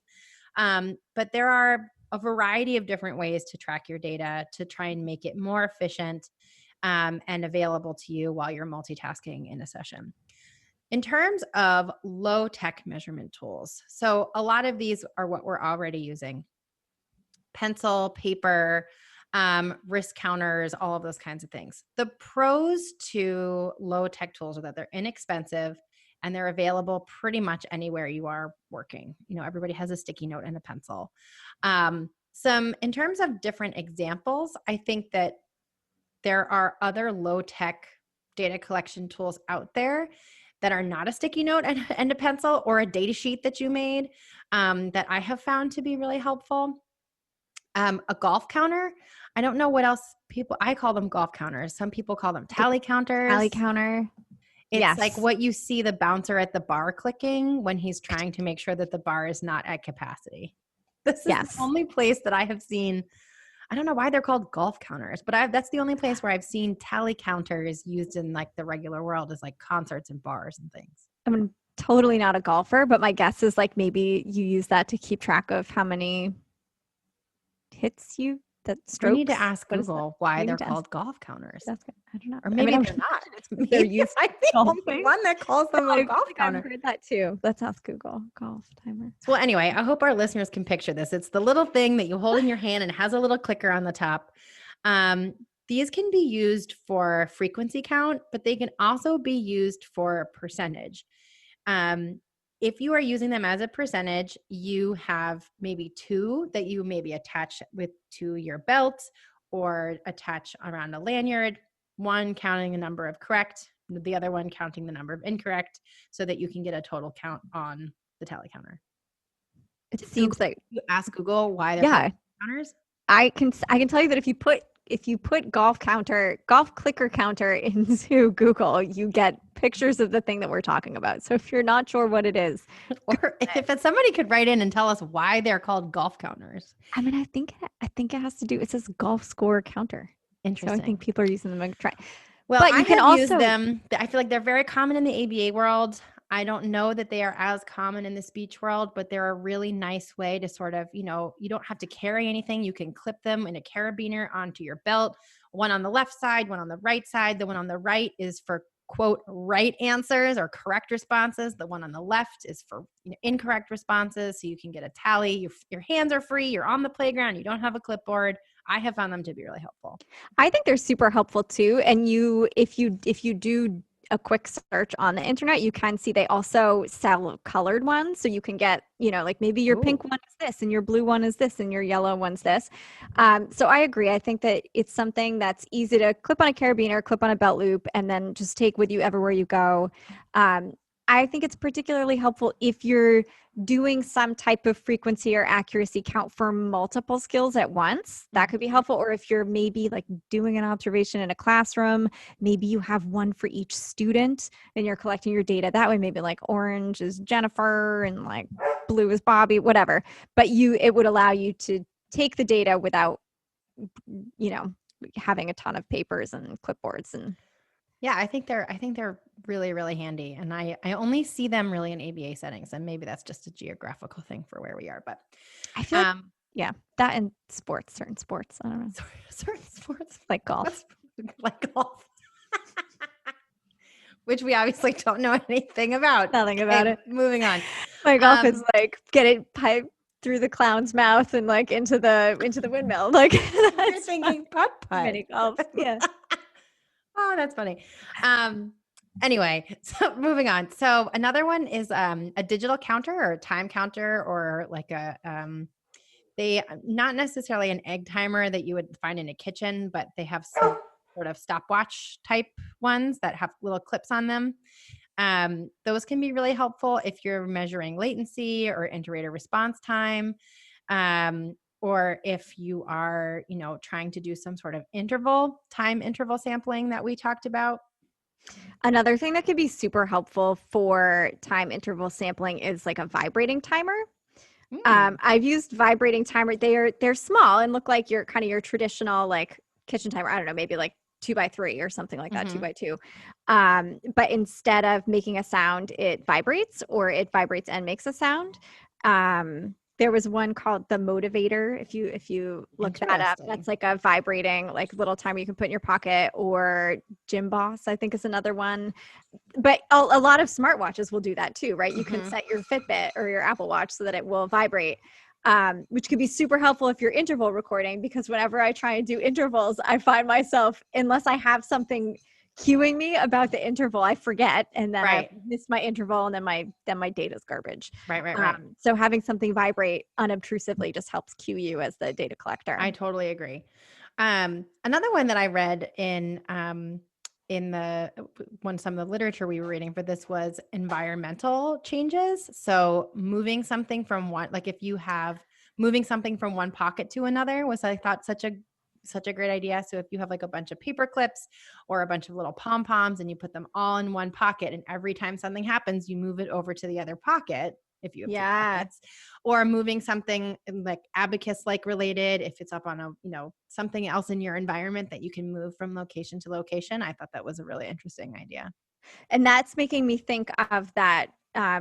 But there are a variety of different ways to track your data to try and make it more efficient and available to you while you're multitasking in a session. In terms of low-tech measurement tools, so a lot of these are what we're already using. Pencil, paper, risk counters, all of those kinds of things. The pros to low-tech tools are that they're inexpensive and they're available pretty much anywhere you are working. Everybody has a sticky note and a pencil. In terms of different examples, I think that there are other low-tech data collection tools out there that are not a sticky note and a pencil or a data sheet that you made that I have found to be really helpful. A golf counter. I don't know what else I call them golf counters. Some people call them tally counters. Tally counter. It's like what you see the bouncer at the bar clicking when he's trying to make sure that the bar is not at capacity. This is the only place that I have seen. I don't know why they're called golf counters, but that's the only place where I've seen tally counters used in like the regular world as like concerts and bars and things. I'm totally not a golfer, but my guess is like maybe you use that to keep track of how many hits you that We strokes. need to ask What is that? Google why We they're need to called golf counters. I don't know. Or maybe I'm they're not. they're Maybe used I'm the only golfing. one that calls them I a feel golf like counter. I've heard that too. Let's ask Google golf timer. Well, anyway, I hope our listeners can picture this. It's the little thing that you hold in your hand and it has a little clicker on the top. These can be used for frequency count, but they can also be used for percentage. If you are using them as a percentage, you have maybe two that you maybe attach to your belt or attach around a lanyard, one counting the number of correct, the other one counting the number of incorrect, so that you can get a total count on the tally counter. It seems like you ask Google why they're called counters. I can tell you that if you put golf clicker counter into Google, you get pictures of the thing that we're talking about. So if you're not sure what it is, or if somebody could write in and tell us why they're called golf counters. I mean, I think it has to do. It says golf score counter. Interesting. So I think people are using them to try. Well, but you can also use them. I feel like they're very common in the ABA world. I don't know that they are as common in the speech world, but they're a really nice way to sort of, you don't have to carry anything. You can clip them in a carabiner onto your belt, one on the left side, one on the right side. The one on the right is for, quote, right answers or correct responses. The one on the left is for incorrect responses. So you can get a tally. Your hands are free. You're on the playground. You don't have a clipboard. I have found them to be really helpful. I think they're super helpful too. And if you do a quick search on the internet, you can see they also sell colored ones. So you can get, like maybe your pink one is this and your blue one is this and your yellow one's this. So I agree. I think that it's something that's easy to clip on a carabiner, clip on a belt loop, and then just take with you everywhere you go. I think it's particularly helpful if you're doing some type of frequency or accuracy count for multiple skills at once. That could be helpful. Or if you're maybe like doing an observation in a classroom, maybe you have one for each student and you're collecting your data that way. Maybe like orange is Jennifer and like blue is Bobby, whatever. But it would allow you to take the data without, having a ton of papers and clipboards and. Yeah, I think they're really, really handy. And I only see them really in ABA settings. And maybe that's just a geographical thing for where we are. But I feel like, that and certain sports. I don't know. Certain sports. Like golf. Like golf. Which we obviously don't know anything about. Nothing about it. Moving on. My golf is like get it piped through the clown's mouth and like into the windmill. Like you're thinking putt-putt. Mini golf. Yeah. Oh, that's funny. Anyway, so moving on. So another one is a digital counter or a time counter or like they not necessarily an egg timer that you would find in a kitchen, but they have some sort of stopwatch type ones that have little clips on them. Those can be really helpful if you're measuring latency or inter-rater response time. Or if you are, trying to do some sort of time interval sampling that we talked about. Another thing that could be super helpful for time interval sampling is like a vibrating timer. I've used vibrating timer. They're small and look like your traditional like kitchen timer. I don't know, maybe like 2x3 or something like that, 2x2. But instead of making a sound, it vibrates and makes a sound. There was one called the Motivator. If you look that up, that's like a vibrating like little timer you can put in your pocket. Or Gym Boss, I think, is another one. But a lot of smartwatches will do that too, right? You can set your Fitbit or your Apple Watch so that it will vibrate, which could be super helpful if you're interval recording, because whenever I try and do intervals, I find myself, unless I have something cueing me about the interval, I forget, and then I miss my interval, and then my data's garbage. Right. So having something vibrate unobtrusively just helps cue you as the data collector. I totally agree. Another one that I read in some of the literature we were reading for this was environmental changes. So moving something from moving something from one pocket to another was, I thought, such a great idea. So if you have like a bunch of paper clips or a bunch of little pom-poms and you put them all in one pocket, and every time something happens, you move it over to the other pocket, if you have two pockets, or moving something like abacus like related, if it's up on something else in your environment that you can move from location to location. I thought that was a really interesting idea. And that's making me think of that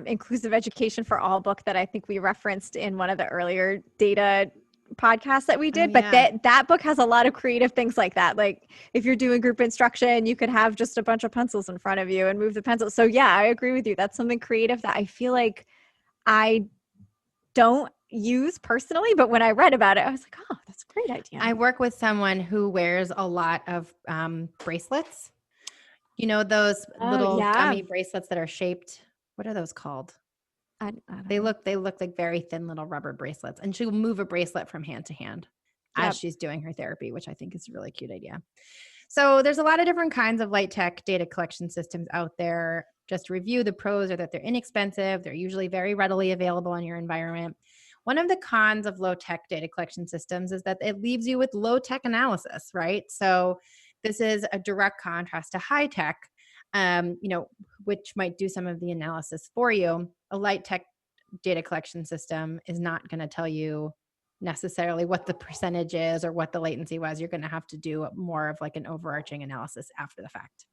Inclusive Education for All book that I think we referenced in one of the earlier data podcast that we did, but that book has a lot of creative things like that. Like if you're doing group instruction, you could have just a bunch of pencils in front of you and move the pencils. So yeah, I agree with you. That's something creative that I feel like I don't use personally, but when I read about it, I was like, oh, that's a great idea. I work with someone who wears a lot of bracelets. You know, those little gummy bracelets that are shaped. What are those called? I don't They know. look like very thin little rubber bracelets, and she'll move a bracelet from hand to hand as she's doing her therapy, which I think is a really cute idea. So there's a lot of different kinds of light tech data collection systems out there. Just to review, the pros are that they're inexpensive. They're usually very readily available in your environment. One of the cons of low tech data collection systems is that it leaves you with low tech analysis, right? So this is a direct contrast to high tech, which might do some of the analysis for you. A light tech data collection system is not going to tell you necessarily what the percentage is or what the latency was. You're going to have to do more of like an overarching analysis after the fact.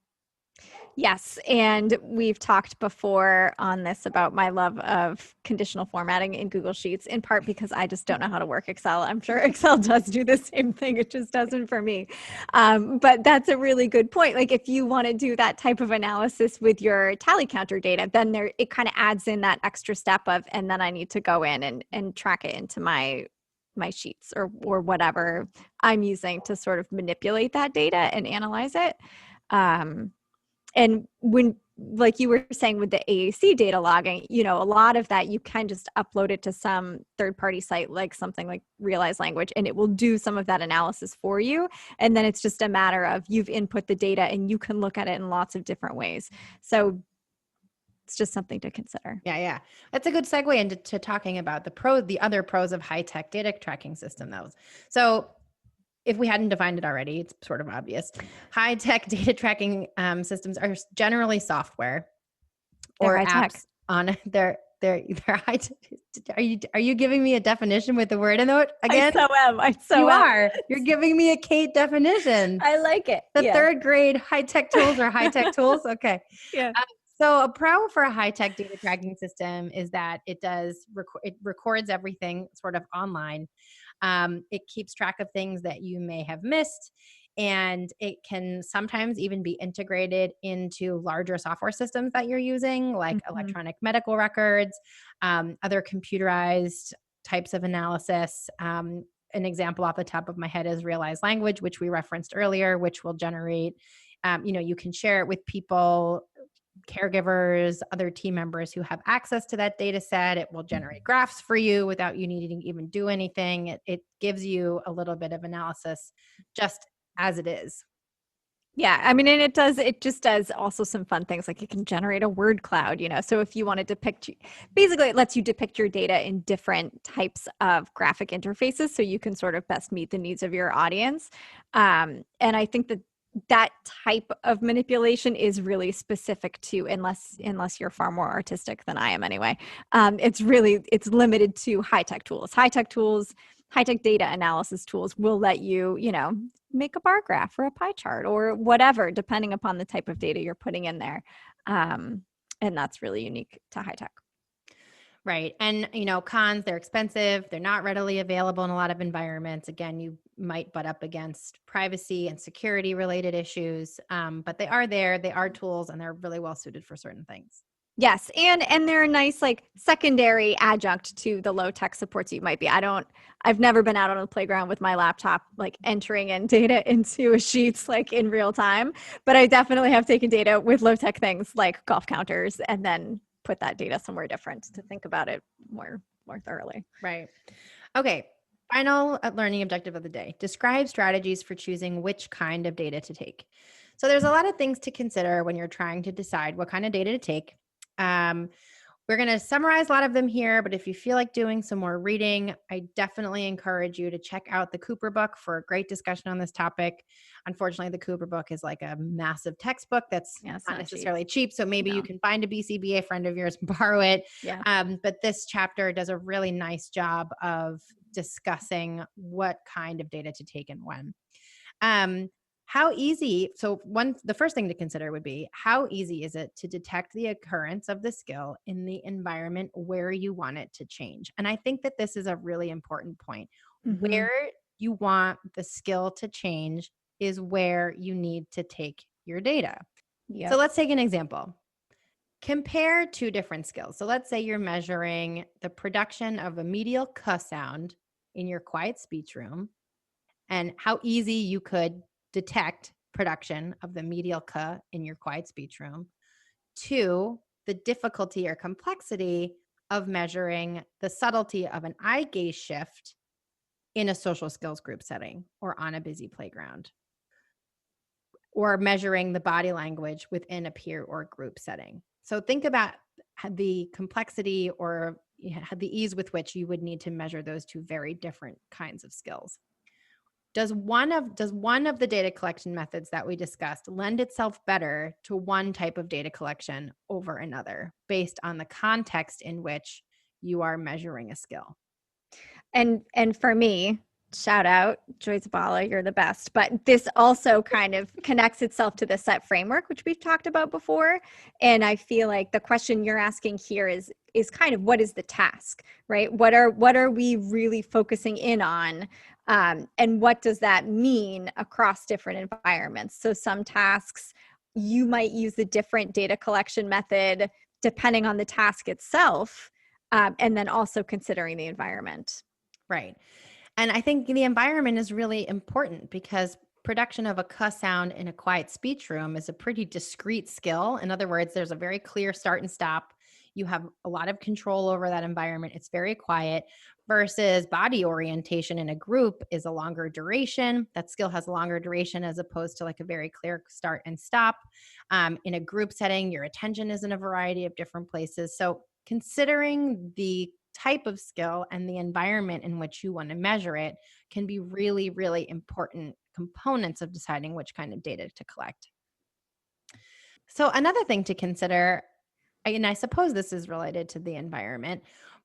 Yes. And we've talked before on this about my love of conditional formatting in Google Sheets, in part because I just don't know how to work Excel. I'm sure Excel does do the same thing. It just doesn't for me. But that's a really good point. Like if you want to do that type of analysis with your tally counter data, then it kind of adds in that extra step of, and then I need to go in and track it into my sheets or whatever I'm using to sort of manipulate that data and analyze it. And when, like you were saying with the AAC data logging, a lot of that you can just upload it to some third-party site, like something like Realize Language, and it will do some of that analysis for you. And then it's just a matter of you've input the data and you can look at it in lots of different ways. So it's just something to consider. Yeah. That's a good segue into talking about the other pros of high-tech data tracking system, though. So if we hadn't defined it already, it's sort of obvious. High-tech data tracking systems are generally software or apps on they're high. Are you giving me a definition with the word in it again? I so am. Are. You're giving me a Kate definition. I like it. The third grade high-tech tools are high-tech tools. Okay. Yeah. So a pro for a high-tech data tracking system is that it records everything sort of online. It keeps track of things that you may have missed, and it can sometimes even be integrated into larger software systems that you're using, like electronic medical records, other computerized types of analysis. An example off the top of my head is Realize Language, which we referenced earlier, which will generate, you can share it with people, caregivers, other team members who have access to that data set. It will generate graphs for you without you needing to even do anything. It gives you a little bit of analysis just as it is. Yeah. I mean, and it just does also some fun things, like it can generate a word cloud, so if you want to basically it lets you depict your data in different types of graphic interfaces so you can sort of best meet the needs of your audience. And I think that type of manipulation is really specific to, unless you're far more artistic than I am anyway. It's limited to high-tech tools. High-tech data analysis tools will let you, make a bar graph or a pie chart or whatever, depending upon the type of data you're putting in there. And that's really unique to high-tech. Right. And, cons, they're expensive. They're not readily available in a lot of environments. Again, you might butt up against privacy and security related issues, but they are there. They are tools, and they're really well suited for certain things. Yes. And they're a nice, like, secondary adjunct to the low tech supports you might be. I've never been out on a playground with my laptop, like entering in data into a sheets, like in real time, but I definitely have taken data with low tech things like golf counters and then put that data somewhere different to think about it more thoroughly. Right. Okay. Final learning objective of the day. Describe strategies for choosing which kind of data to take. So there's a lot of things to consider when you're trying to decide what kind of data to take. We're going to summarize a lot of them here, but if you feel like doing some more reading, I definitely encourage you to check out the Cooper book for a great discussion on this topic. Unfortunately, the Cooper book is like a massive textbook that's not necessarily cheap. So maybe you can find a BCBA friend of yours and borrow it. Yeah. But this chapter does a really nice job of discussing what kind of data to take and when. The first thing to consider would be, how easy is it to detect the occurrence of the skill in the environment where you want it to change? And I think that this is a really important point. Where you want the skill to change is where you need to take your data. Yep. So let's take an example. Compare two different skills. So let's say you're measuring the production of a medial k sound in your quiet speech room and how easy you could detect production of the medial k in your quiet speech room, to the difficulty or complexity of measuring the subtlety of an eye gaze shift in a social skills group setting or on a busy playground, or measuring the body language within a peer or group setting. So think about the complexity or the ease with which you would need to measure those two very different kinds of skills. Does one of the data collection methods that we discussed lend itself better to one type of data collection over another based on the context in which you are measuring a skill? And for me, shout out, Joy Zabala, you're the best. But this also kind of connects itself to the SET framework, which we've talked about before. And I feel like the question you're asking here is kind of, what is the task, right? What are we really focusing in on? And what does that mean across different environments? So some tasks, you might use a different data collection method depending on the task itself, and then also considering the environment. Right. And I think the environment is really important because production of a k sound in a quiet speech room is a pretty discrete skill. In other words, there's a very clear start and stop. You have a lot of control over that environment. It's very quiet, versus body orientation in a group is a longer duration. That skill has a longer duration as opposed to like a very clear start and stop. In a group setting, your attention is in a variety of different places. So considering the type of skill and the environment in which you want to measure it can be really, really important components of deciding which kind of data to collect. So another thing to consider, and I suppose this is related to the environment,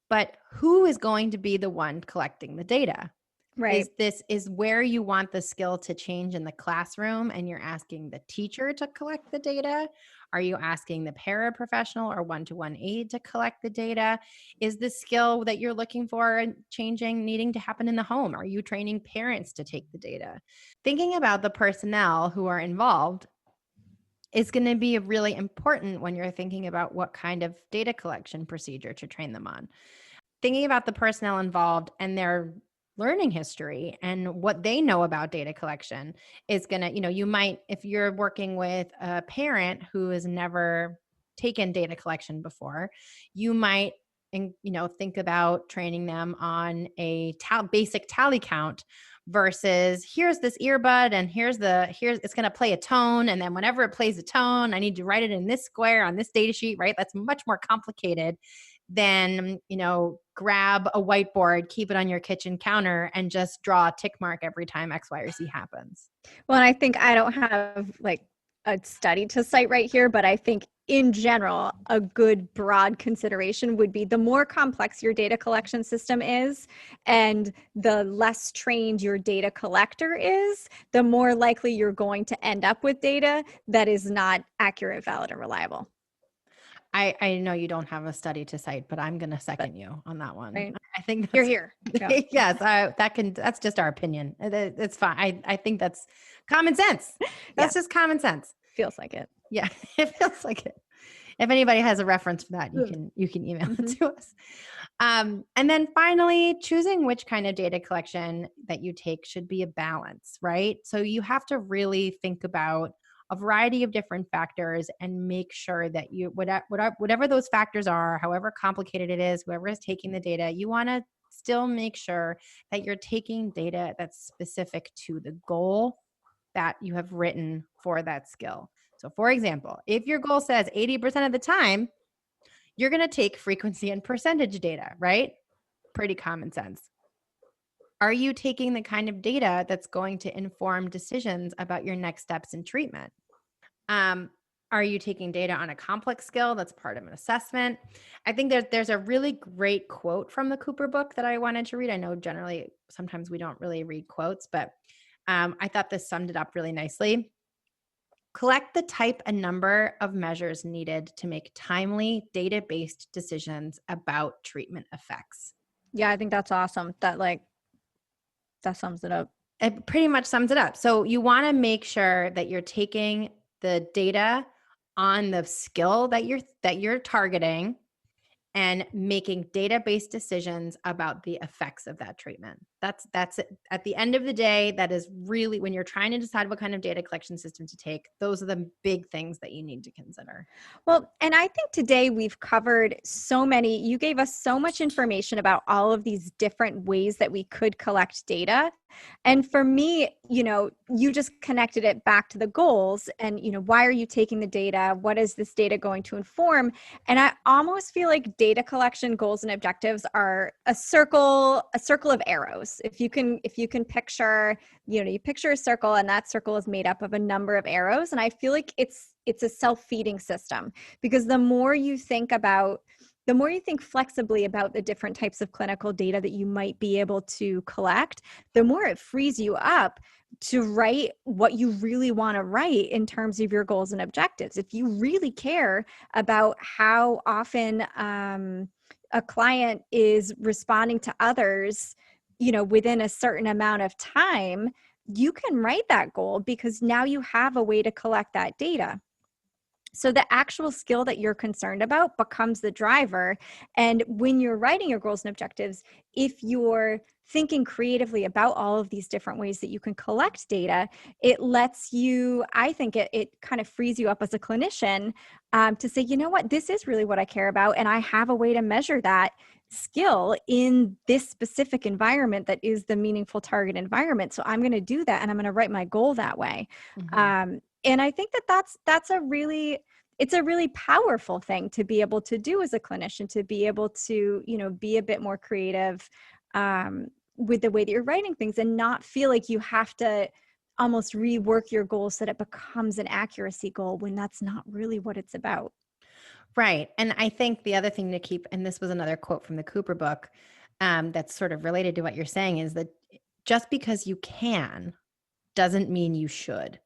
but who is going to be the one collecting the data? Right. Is where you want the skill to change in the classroom and you're asking the teacher to collect the data? Are you asking the paraprofessional or one-to-one aide to collect the data? Is the skill that you're looking for changing needing to happen in the home? Are you training parents to take the data? Thinking about the personnel who are involved is going to be really important when you're thinking about what kind of data collection procedure to train them on. Thinking about the personnel involved and their learning history and what they know about data collection is going to, you might, if you're working with a parent who has never taken data collection before, you might, think about training them on a basic tally count versus here's this earbud and here's it's going to play a tone. And then whenever it plays a tone, I need to write it in this square on this data sheet, right? That's much more complicated than, grab a whiteboard, keep it on your kitchen counter and just draw a tick mark every time X, Y, or Z happens. Well, and I think I don't have like a study to cite right here, but I think in general, a good broad consideration would be the more complex your data collection system is and the less trained your data collector is, the more likely you're going to end up with data that is not accurate, valid, and reliable. I know you don't have a study to cite, but I'm going to second you on that one. Right. I think You're here. Yeah. Yes, that's just our opinion. It's fine. I think that's common sense. That's just common sense. Feels like it. Yeah, it feels like it. If anybody has a reference for that, you can email it to us. And then finally, choosing which kind of data collection that you take should be a balance, right? So you have to really think about a variety of different factors and make sure that you, whatever those factors are, however complicated it is, whoever is taking the data, you want to still make sure that you're taking data that's specific to the goal that you have written for that skill. So for example, if your goal says 80% of the time, you're going to take frequency and percentage data, right? Pretty common sense. Are you taking the kind of data that's going to inform decisions about your next steps in treatment? Are you taking data on a complex skill that's part of an assessment? I think there's a really great quote from the Cooper book that I wanted to read. I know generally sometimes we don't really read quotes, but I thought this summed it up really nicely. Collect the type and number of measures needed to make timely data-based decisions about treatment effects. Yeah, I think that's awesome. That That sums it up. It pretty much sums it up. So you want to make sure that you're taking the data on the skill that you're targeting and making data-based decisions about the effects of that treatment. That's it. At the end of the day, that is really when you're trying to decide what kind of data collection system to take, those are the big things that you need to consider. Well, and I think today we've covered you gave us so much information about all of these different ways that we could collect data. And for me, you just connected it back to the goals and, why are you taking the data? What is this data going to inform? And I almost feel like data collection goals and objectives are a circle of arrows. If you can picture, you picture a circle and that circle is made up of a number of arrows. And I feel like it's a self-feeding system, because the more you think flexibly about the different types of clinical data that you might be able to collect, the more it frees you up to write what you really want to write in terms of your goals and objectives. If you really care about how often a client is responding to others, within a certain amount of time, you can write that goal because now you have a way to collect that data. So the actual skill that you're concerned about becomes the driver. And when you're writing your goals and objectives, if you're thinking creatively about all of these different ways that you can collect data, it lets you, I think it kind of frees you up as a clinician to say, you know what, this is really what I care about. And I have a way to measure that skill in this specific environment that is the meaningful target environment. So I'm going to do that and I'm going to write my goal that way. Mm-hmm. And I think it's a really powerful thing to be able to do as a clinician, to be able to, be a bit more creative with the way that you're writing things and not feel like you have to almost rework your goal so that it becomes an accuracy goal when that's not really what it's about. Right. And I think the other thing to keep, and this was another quote from the Cooper book that's sort of related to what you're saying, is that just because you can doesn't mean you should.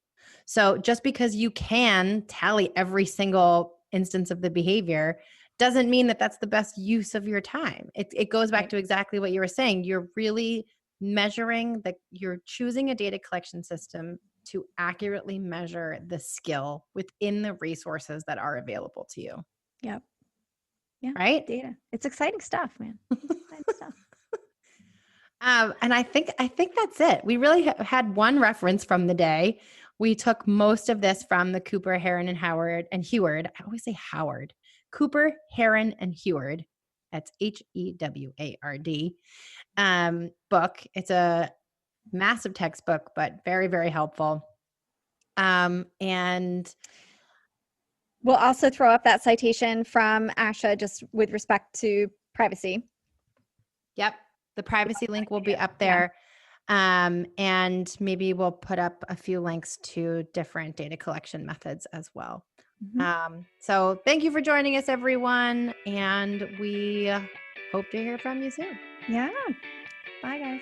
So just because you can tally every single instance of the behavior doesn't mean that that's the best use of your time. It goes back to exactly what you were saying. You're really measuring you're choosing a data collection system to accurately measure the skill within the resources that are available to you. Yep. Yeah. Right? Data. It's exciting stuff, man. Exciting stuff. And I think that's it. We really had one reference from the day. We took most of this from the Cooper, Heron, and Heward. I always say Howard. Cooper, Heron, and Heward. That's Heward book. It's a massive textbook, but very, very helpful. And we'll also throw up that citation from Asha just with respect to privacy. Yep. The privacy link will be up there. Yeah. And maybe we'll put up a few links to different data collection methods as well. Mm-hmm. So thank you for joining us, everyone. And we hope to hear from you soon. Yeah. Bye, guys.